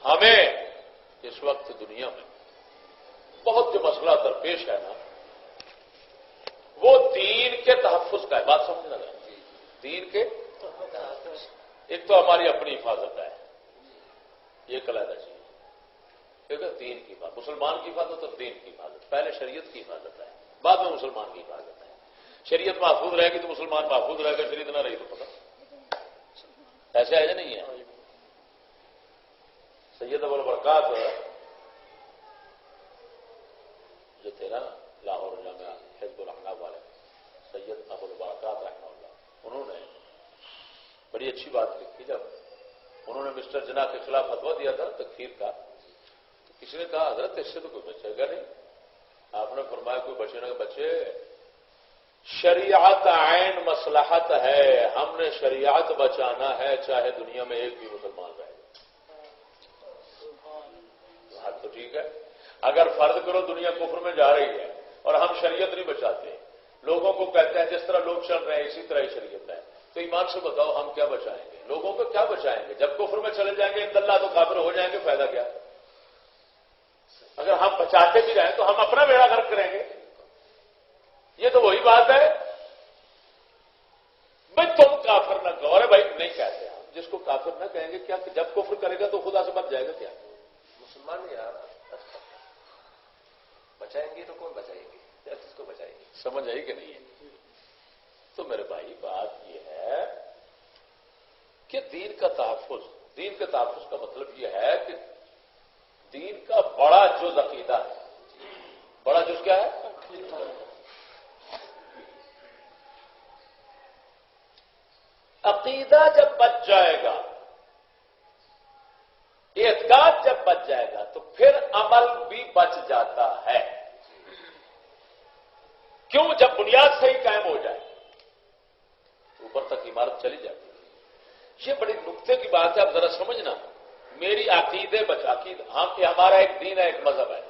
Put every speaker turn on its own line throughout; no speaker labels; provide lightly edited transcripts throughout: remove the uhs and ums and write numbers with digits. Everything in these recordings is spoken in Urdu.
ہمیں اس وقت دنیا میں بہت جو مسئلہ درپیش ہے نا وہ دین کے تحفظ کا ہے. بات سمجھنا ذرا. دین کے ایک تو ہماری اپنی حفاظت ہے, یہ علیحدہ چیز. ایک دین کی حفاظت, مسلمان کی حفاظت اور دین کی حفاظت. پہلے شریعت کی حفاظت ہے, بعد میں مسلمان کی حفاظت ہے. شریعت محفوظ رہے گی تو مسلمان محفوظ رہے گا, شریعت نہ رہی تو پتہ ایسے ہے یا نہیں ہے. سید ابو البرکات جو تھے نا لاہور جامعہ حزب الاحناف والے, سید ابو البرکات رحمہ اللہ, انہوں نے بڑی اچھی بات لکھی. جب انہوں نے مسٹر جناح کے خلاف فتویٰ دیا تھا تکفیر کا, تو کسی نے کہا حضرت اس سے تو کوئی بچے گا نہیں. آپ نے فرمایا کوئی بچے نہ بچے, شریعت عین مصلحت ہے, ہم نے شریعت بچانا ہے چاہے دنیا میں ایک بھی مسلمان رہے. بات تو ٹھیک ہے. اگر فرض کرو دنیا کفر میں جا رہی ہے اور ہم شریعت نہیں بچاتے, لوگوں کو کہتے ہیں جس طرح لوگ چل رہے ہیں اسی طرح ہی شریعت ہے, تو ایمان سے بتاؤ ہم کیا بچائیں گے؟ لوگوں کو کیا بچائیں گے؟ جب کفر میں چلے جائیں گے ان اللہ تو کافر ہو جائیں گے, فائدہ کیا؟ اگر ہم بچاتے بھی رہیں تو ہم اپنا بیڑا غرق کریں گے. یہ تو وہی بات ہے بھائی تم کافر نہ کہو. ارے بھائی نہیں کہتے ہم, جس کو کافر نہ کہیں گے کیا, جب کفر کرے گا تو خدا سے بچ جائے گا کیا؟
مسلمان یار بچائیں گے تو کون بچائیں گے, کس کو بچائیں گے؟
سمجھ آئی کہ نہیں ہے؟ تو میرے بھائی بات یہ ہے کہ دین کا تحفظ کا مطلب یہ ہے کہ دین کا بڑا جز عقیدہ ہے. بڑا جز کیا ہے؟ عقیدہ جب بچ جائے گا, اعتقاد جب بچ جائے گا تو پھر عمل بھی بچ جاتا ہے. کیوں؟ جب بنیاد صحیح قائم ہو جائے اوپر تک عمارت چلی جاتی ہے. یہ بڑی نقطے کی بات ہے, اب ذرا سمجھنا. میری عقیدے ہمارا ایک دین ہے, ایک مذہب ہے.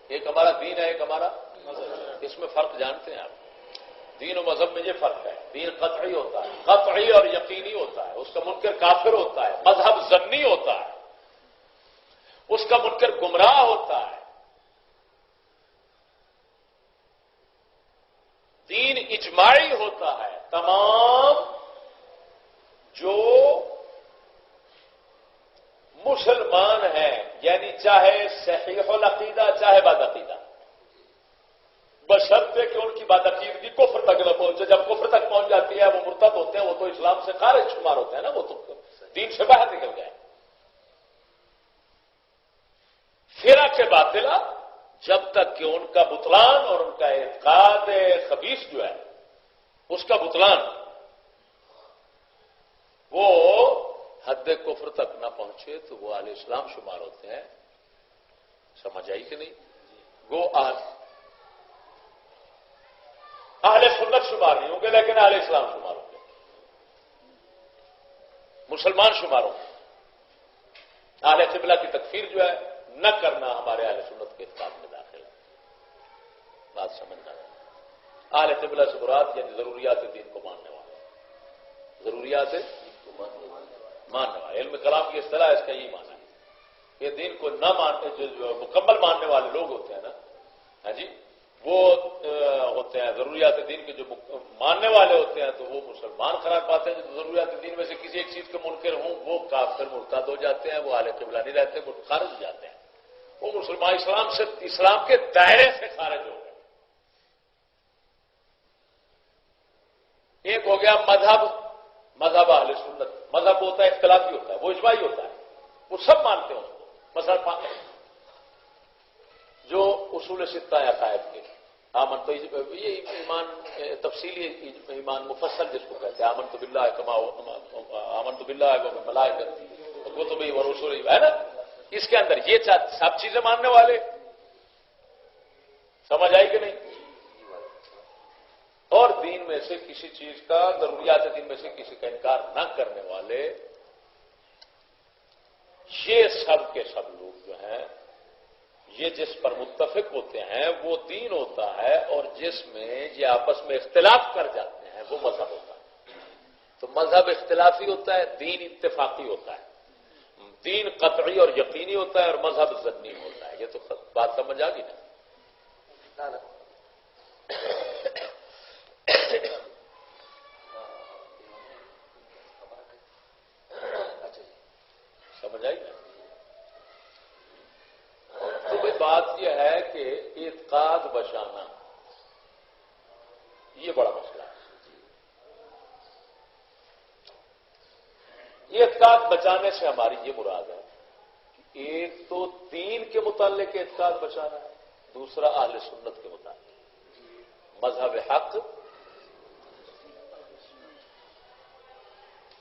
ایک ہمارا دین ہے, ایک ہمارا مذہب ہے. اس میں فرق جانتے ہیں آپ؟ دین و مذہب میں یہ فرق ہے. دین قطعی ہوتا ہے, قطعی اور یقینی ہوتا ہے, اس کا منکر کافر ہوتا ہے. مذہب ظنی ہوتا ہے, اس کا منکر گمراہ ہوتا ہے. دین اجماعی ہوتا ہے. تمام جو مسلمان ہیں, یعنی چاہے صحیح العقیدہ چاہے بد عقیدہ, بشرطے کہ ان کی بد عقیدگی کفر تک نہ پہنچے. جب کفر تک پہنچ جاتی ہے وہ مرتد ہوتے ہیں, وہ تو اسلام سے خارج شمار ہوتے ہیں نا, وہ تو دین سے باہر نکل گئے. فرق باطلہ جب تک کہ ان کا بطلان اور ان کا اعتقاد خبیث جو ہے اس کا بطلان وہ حد کفر تک نہ پہنچے تو وہ اہل اسلام شمار ہوتے ہیں. سمجھ آئی کہ نہیں؟ وہ اہل سنت شمار نہیں ہوں گے لیکن اہل اسلام شمار ہوں گے, مسلمان شمار ہوں گے. اہل قبلہ کی تکفیر جو ہے نہ کرنا ہمارے اہل سنت کے اعتقاد میں داخل ہے. بات سمجھنا ہے. اہل قبلہ سے مراد یعنی ضروریات دین کو ماننے والے, ضروریات ماننے والے. علم کلام کی اصطلاح اس کا یہی معنی ہے کہ دین کو نہ ماننے جو مکمل ماننے والے لوگ ہوتے ہیں نا, ہاں جی, وہ ہوتے ہیں ضروریات دین کے جو ماننے والے ہوتے ہیں تو وہ مسلمان قرار پاتے ہیں. جو ضروریات دین میں سے کسی ایک چیز کے منکر ہوں وہ کافر مرتد ہو جاتے ہیں, وہ اہل قبلہ نہیں رہتے, وہ خارج ہو جاتے ہیں. وہ مسلمان اسلام کے دائرے سے خارج ہو گئے. ایک ہو گیا مذہب اہل سنت. مذہب ہوتا ہے اختلافی ہوتا ہے, وہ اجماعی ہوتا ہے, وہ سب مانتے ہیں اس کو. مثلا جو اصول ستہ ہے عقائد کے, آمن تو یہ ایمان تفصیلی ایمان مفصل جس کو کہتے ہیں, آمن تو باللہ کما آمن تو باللہ ملائکۃ کتبہ ورسلہ ہے نا, اس کے اندر یہ سب چیزیں ماننے والے. سمجھ آئی کہ نہیں؟ اور دین میں سے کسی چیز کا, ضروریات دین میں سے کسی کا انکار نہ کرنے والے, یہ سب کے سب لوگ جو ہیں یہ جس پر متفق ہوتے ہیں وہ دین ہوتا ہے, اور جس میں یہ آپس میں اختلاف کر جاتے ہیں وہ مذہب ہوتا ہے. تو مذہب اختلافی ہوتا ہے, دین اتفاقی ہوتا ہے. دین قطعی اور یقینی ہوتا ہے اور مذہب ظنی ہوتا ہے. یہ تو بات سمجھ آ گئی نا. سمجھ آئی نا. تو بھائی بات یہ ہے کہ اعتقاد بچانا یہ بڑا مسئلہ ہے. یہ اعتقاد بچانے سے ہماری یہ مراد ہے کہ ایک تو دین کے متعلق اعتقاد بچانا ہے, دوسرا اہل سنت کے متعلق مذہب حق.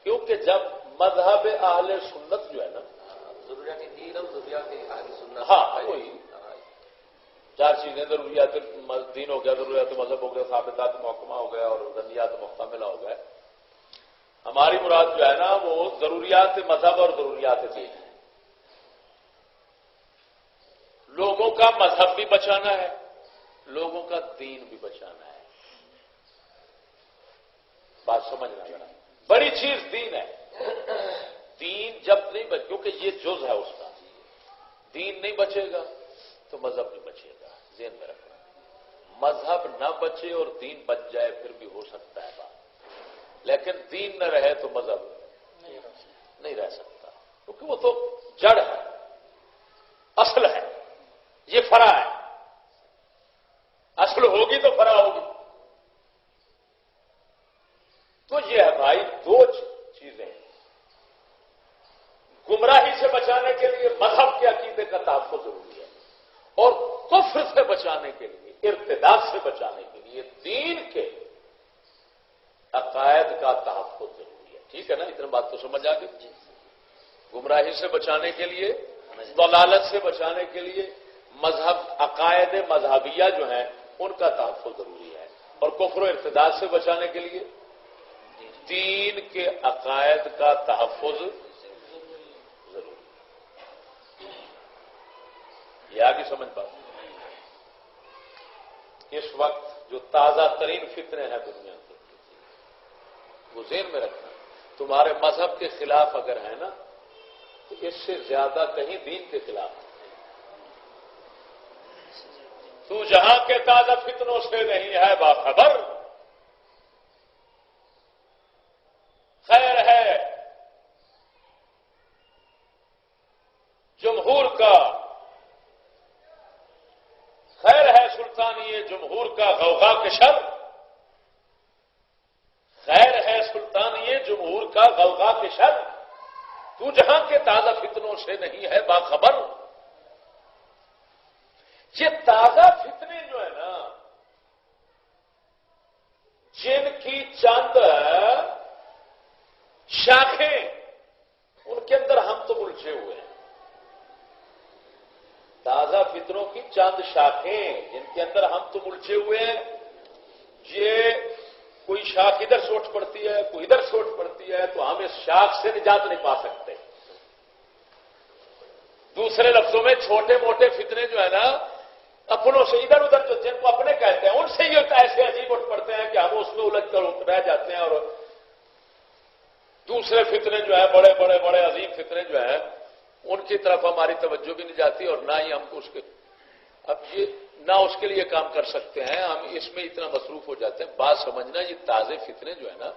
کیونکہ جب مذہب اہل سنت جو ہے نا,
ضروریات دین اور ضروریات اہل سنت,
ہاں وہی چار چیزیں, ضروریات دین ہو گیا, ضروریات مذہب ہو گیا, ثابتات محکمہ ہو گیا اور ظنیات محتملہ ہو گیا. ہماری مراد جو ہے نا وہ ضروریات مذہب اور ضروریات دین ہے. لوگوں کا مذہب بھی بچانا ہے, لوگوں کا دین بھی بچانا ہے. بات سمجھنا ذرا, بڑی چیز دین ہے. دین جب نہیں کیونکہ یہ جز ہے اس کا, دین نہیں بچے گا تو مذہب نہیں بچے گا. ذہن میں رکھنا, مذہب نہ بچے اور دین بچ جائے پھر بھی ہو سکتا ہے بات, لیکن دین نہ رہے تو مذہب نہیں رہ سکتا, کیونکہ وہ تو جڑ ہے, اصل ہے, یہ فرع ہے. اصل ہوگی تو فرع ہوگی. تو یہ ہے بھائی دو چیزیں, گمراہی سے بچانے کے لیے مذہب کے عقیدے کا تحفظ ضروری ہے, اور کفر سے بچانے کے لیے, ارتداد سے بچانے کے لیے دین کے عقائد کا تحفظ ضروری ہے. ٹھیک ہے نا, اتنا بات تو سمجھ آ گئی. گمراہی سے بچانے کے لیے, ضلالت سے بچانے کے لیے مذہب, عقائد مذہبیہ جو ہیں ان کا تحفظ ضروری ہے, اور کفر و ارتداد سے بچانے کے لیے دین کے عقائد کا تحفظ ضروری. یہ آگے سمجھ بات. اس وقت جو تازہ ترین فتنے ہیں دنیا کے, وہ ذہن میں رکھنا, تمہارے مذہب کے خلاف اگر ہے نا تو اس سے زیادہ کہیں دین کے خلاف ہے. تو جہاں کے تازہ فتنوں سے نہیں ہے باخبر, خیر ہے جمہور کا, خیر ہے سلطانی جمہور کا غوغا کے شر, خیر ہے سلطانی جمہور کا غوغا کے شر. تو جہاں کے تازہ فتنوں سے نہیں ہے باخبر. یہ تازہ فتنے جو ہے نا, جن کی چند شاخیں, ان کے اندر ہم تو الجھے ہوئے ہیں. تازہ فتنوں کی چند شاخیں جن کے اندر ہم تو الجھے ہوئے ہیں. یہ کوئی شاخ ادھر سے اٹھ پڑتی ہے, کوئی ادھر سے اٹھ پڑتی ہے, تو ہم اس شاخ سے نجات نہیں پا سکتے. دوسرے لفظوں میں چھوٹے موٹے فتنے جو ہے نا, اپنوں سے ادھر ادھر جو جن کو اپنے کہتے ہیں, ان سے یہ ایسے عجیب اٹھ پڑتے ہیں کہ ہم اس میں الجھ کر رہ جاتے ہیں. اور دوسرے فتنے جو ہیں, بڑے بڑے بڑے عظیم فتنے جو ہیں, ان کی طرف ہماری توجہ بھی نہیں جاتی, اور نہ ہی ہم اس کے اب یہ نہ اس کے لیے کام کر سکتے ہیں. ہم اس میں اتنا مصروف ہو جاتے ہیں. بات سمجھنا, یہ تازے فتنے جو ہے نا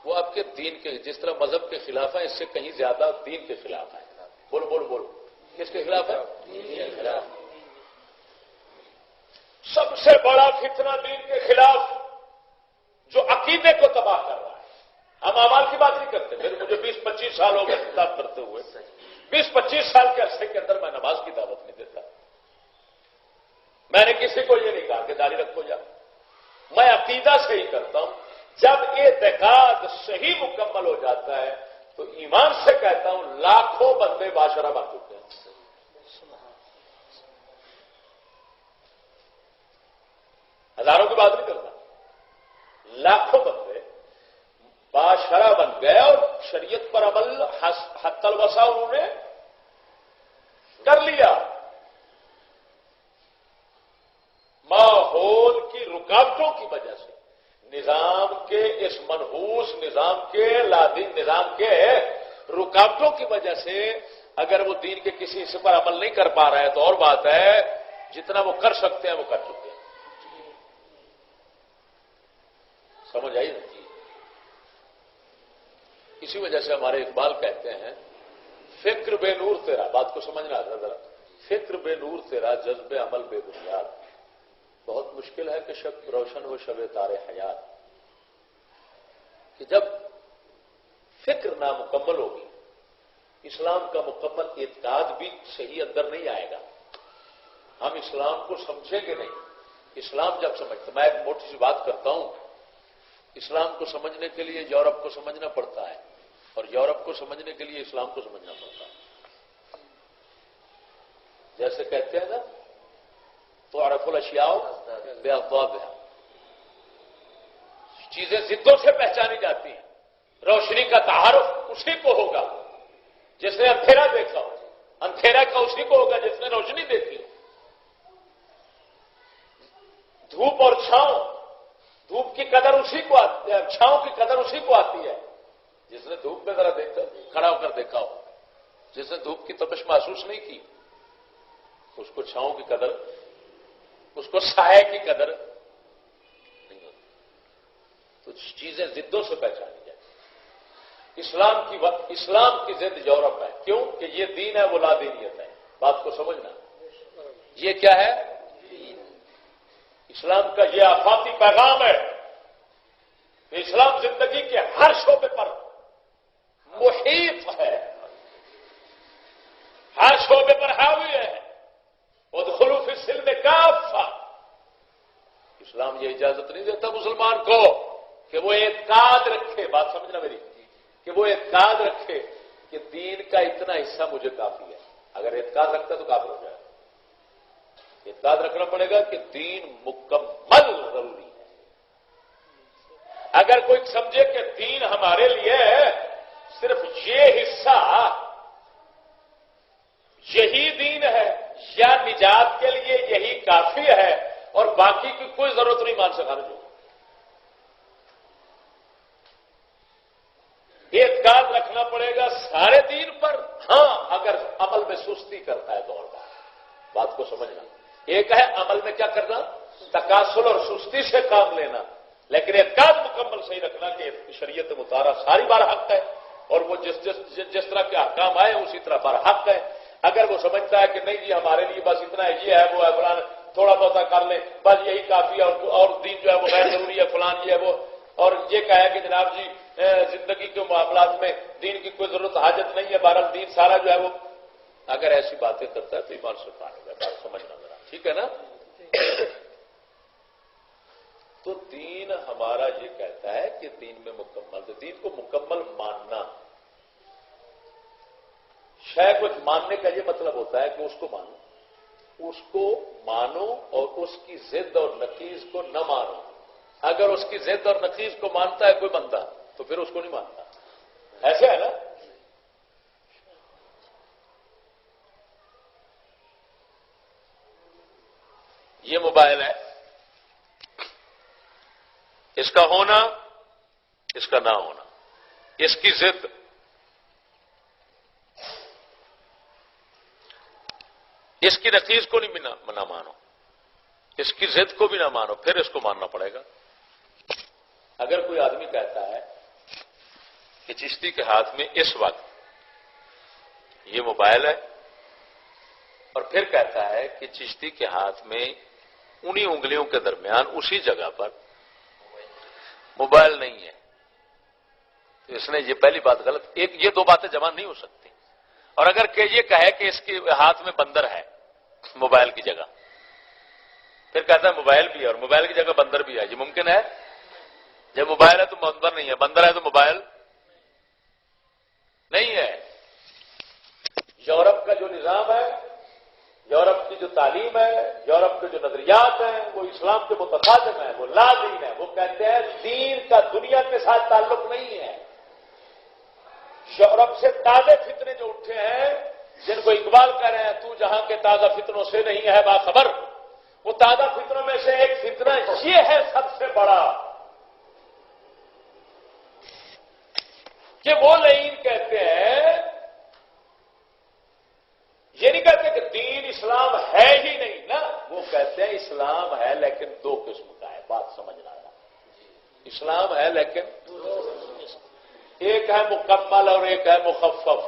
وہ آپ کے دین کے, جس طرح مذہب کے خلاف ہیں, اس سے کہیں زیادہ دین کے خلاف ہیں. بولو بولو بولو, کس کے خلاف ہے؟ دین کے خلاف. سب سے بڑا فتنہ دین کے خلاف جو عقیدے کو تباہ کر رہا ہے. ہم اعمال کی بات نہیں کرتے. مجھے 20-25 سال ہو گئے خطاب کرتے ہوئے. 20-25 سال کے عرصے کے اندر میں نماز کی دعوت نہیں دیتا. میں نے کسی کو یہ نہیں کہا کہ داڑھی رکھو جا. میں عقیدہ سے ہی کرتا ہوں. جب اعتقاد صحیح مکمل ہو جاتا ہے تو ایمان سے کہتا ہوں لاکھوں بندے باشرہ بن چکے ہیں. ہزاروں کی بات نہیں کرتا, لاکھوں بندے باشرہ بن گئے اور شریعت پر عمل حتی الوسع انہوں نے کر لیا. ماحول کی رکاوٹوں کی وجہ سے, نظام کے اس منحوس نظام کے لادین نظام کے رکاوٹوں کی وجہ سے اگر وہ دین کے کسی حصے پر عمل نہیں کر پا رہا ہے تو اور بات ہے، جتنا وہ کر سکتے ہیں وہ کر چکے ہیں. سمجھ آئی نا؟ اسی وجہ سے ہمارے اقبال کہتے ہیں فکر بے نور تیرا، بات کو سمجھنا تھا ذرا، فکر بے نور تیرا جذب عمل بے بنیاد، بہت مشکل ہے کہ شب روشن ہو شب تار حیات. کہ جب فکر نامکمل ہوگی، اسلام کا مکمل اعتقاد بھی صحیح اندر نہیں آئے گا، ہم اسلام کو سمجھیں گے نہیں. اسلام جب سمجھتے، میں ایک موٹی سی بات کرتا ہوں، اسلام کو سمجھنے کے لیے یورپ کو سمجھنا پڑتا ہے اور یورپ کو سمجھنے کے لیے اسلام کو سمجھنا پڑتا ہے. جیسے کہتے ہیں نا تو عرف الاشیاء بے افوابها، چیزیں ضدوں سے پہچانی جاتی ہیں. روشنی کا تعارف اسی کو ہوگا جس نے اندھیرا دیکھا ہو، اندھیرا کا اسی کو ہوگا جس نے روشنی دیکھی. دھوپ اور چھاؤں، دھوپ کی قدر اسی کو آتی ہے، چھاؤں کی قدر اسی کو آتی ہے جس نے دھوپ میں ذرا کھڑا ہو کر دیکھا ہو. جس نے دھوپ کی تپش محسوس نہیں کی اس کو چھاؤں کی قدر، اس کو سائے کی قدر نہیں ہوتی. تو چیزیں ضدوں سے پہچانی جائیں. اسلام کی ضد یورپ ہے. کیوں کہ یہ دین ہے، وہ لا دینیت ہے. بات کو سمجھنا، یہ کیا ہے؟ اسلام کا یہ آفاقی پیغام ہے کہ اسلام زندگی کے ہر شعبے پر محیط ہے، ہر شعبے پر حاوی ہے. ادخلوا فی السلم کافہ. اسلام یہ اجازت نہیں دیتا مسلمان کو کہ وہ اعتقاد رکھے، بات سمجھنا میری، کہ وہ اعتقاد رکھے کہ دین کا اتنا حصہ مجھے کافی ہے. اگر اعتقاد رکھتا ہے تو کافر ہو جائے. اعتقاد رکھنا پڑے گا کہ دین مکمل ضروری ہے. اگر کوئی سمجھے کہ دین ہمارے لیے صرف یہ حصہ یہی دین ہے یا نجات کے لیے یہی کافی ہے اور باقی کی کوئی ضرورت نہیں، مان سے خارج ہو. اعتقاد رکھنا پڑے گا سارے دین پر. ہاں اگر عمل میں سستی کرتا ہے تو اور بات کو سمجھنا. ایک ہے عمل میں کیا کرنا، تکاسل اور سستی سے کام لینا، لیکن اعتقاد مکمل صحیح رکھنا کہ شریعت مطالعہ ساری بار حق ہے اور وہ جس طرح کے احکام آئے اسی طرح بار حق ہے. اگر وہ سمجھتا ہے کہ نہیں جی ہمارے لیے بس اتنا ہے، یہ ہے وہ ہے فلان، تھوڑا بہت کر لیں بس یہی کافی ہے اور دین جو ہے وہ غیر ضروری ہے فلان یہ ہے وہ، اور یہ کہا کہ جناب جی زندگی کے معاملات میں دین کی کوئی ضرورت حاجت نہیں ہے، بہرحال دین سارا جو ہے وہ، اگر ایسی باتیں کرتا ہے تو ایمان سے پانے گا. بات سمجھنا ذرا، ٹھیک ہے نا؟ تو دین ہمارا یہ کہتا ہے کہ دین میں مکمل، تو دین کو مکمل ماننا. شے کو ماننے کا یہ مطلب ہوتا ہے کہ اس کو مانو، اس کو مانو اور اس کی ضد اور نقیض کو نہ مانو. اگر اس کی ضد اور نقیض کو مانتا ہے کوئی بندہ تو پھر اس کو نہیں مانتا. ایسے ہے نا؟ یہ موبائل ہے، اس کا ہونا، اس کا نہ ہونا، اس کی ضد، اس کی نقیض کو نہیں نہ مانو، اس کی ضد کو بھی نہ مانو، پھر اس کو ماننا پڑے گا. اگر کوئی آدمی کہتا ہے کہ چشتی کے ہاتھ میں اس وقت یہ موبائل ہے اور پھر کہتا ہے کہ چشتی کے ہاتھ میں انہی انگلیوں کے درمیان اسی جگہ پر موبائل نہیں ہے، تو اس نے یہ پہلی بات غلط، یہ دو باتیں جمع نہیں ہو سکتی. اور اگر کہ یہ کہے کہ اس کے ہاتھ میں بندر ہے موبائل کی جگہ، پھر کہتا ہے موبائل بھی ہے اور موبائل کی جگہ بندر بھی ہے، یہ ممکن ہے؟ جب موبائل ہے تو بندر نہیں ہے، بندر ہے تو موبائل نہیں ہے. یورپ کا جو نظام ہے، یورپ کی جو تعلیم ہے، یورپ کے جو نظریات ہیں وہ اسلام کے متخاطب ہیں، وہ لا دین ہے. وہ کہتے ہیں دین کا دنیا کے ساتھ تعلق نہیں ہے. یورپ سے تازہ فتنے جو اٹھے ہیں، جن کو اقبال کہہ رہے ہیں تو جہاں کے تازہ فتنوں سے نہیں ہے باخبر، وہ تازہ فتنوں میں سے ایک فتنہ یہ ہے سب سے بڑا کہ وہ لعین کہتے ہیں یہ نہیں کہتے کہ دین اسلام ہے ہی نہیں نا، وہ کہتے ہیں اسلام ہے لیکن دو قسم کا ہے. بات سمجھنا ہے، اسلام ہے لیکن ایک ہے مکمل اور ایک ہے مخفف.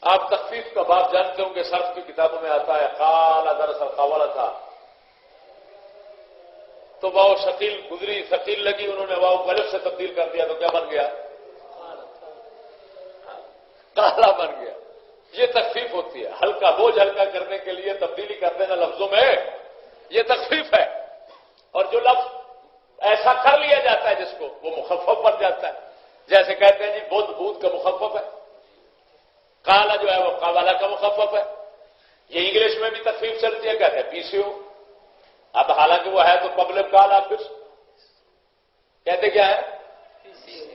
آپ تخفیف کا باب جانتے ہوں کہ صرف کی کتابوں میں آتا ہے قال، دراصل قاولا تھا تو واؤ ثقیل گزری، ثقیل لگی، انہوں نے واؤ الف سے تبدیل کر دیا تو کیا بن گیا؟ کالا بن گیا. یہ تخفیف ہوتی ہے، ہلکا بوجھ ہلکا کرنے کے لیے تبدیلی کر دینا لفظوں میں، یہ تخفیف ہے. اور جو لفظ ایسا کر لیا جاتا ہے جس کو، وہ مخفف بن جاتا ہے. جیسے کہتے ہیں جی بدھ بھوت کا مخفف ہے، کالا جو ہے وہ قاوالا کا مخفف ہے. یہ انگلش میں بھی تخفیف چلتی ہے، کہتے ہیں پی سی او. اب حالانکہ وہ ہے تو پبلک کال آفس، کہتے کیا ہے؟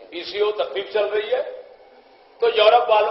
پی سی او. تخفیف چل رہی ہے. تو یورپ والوں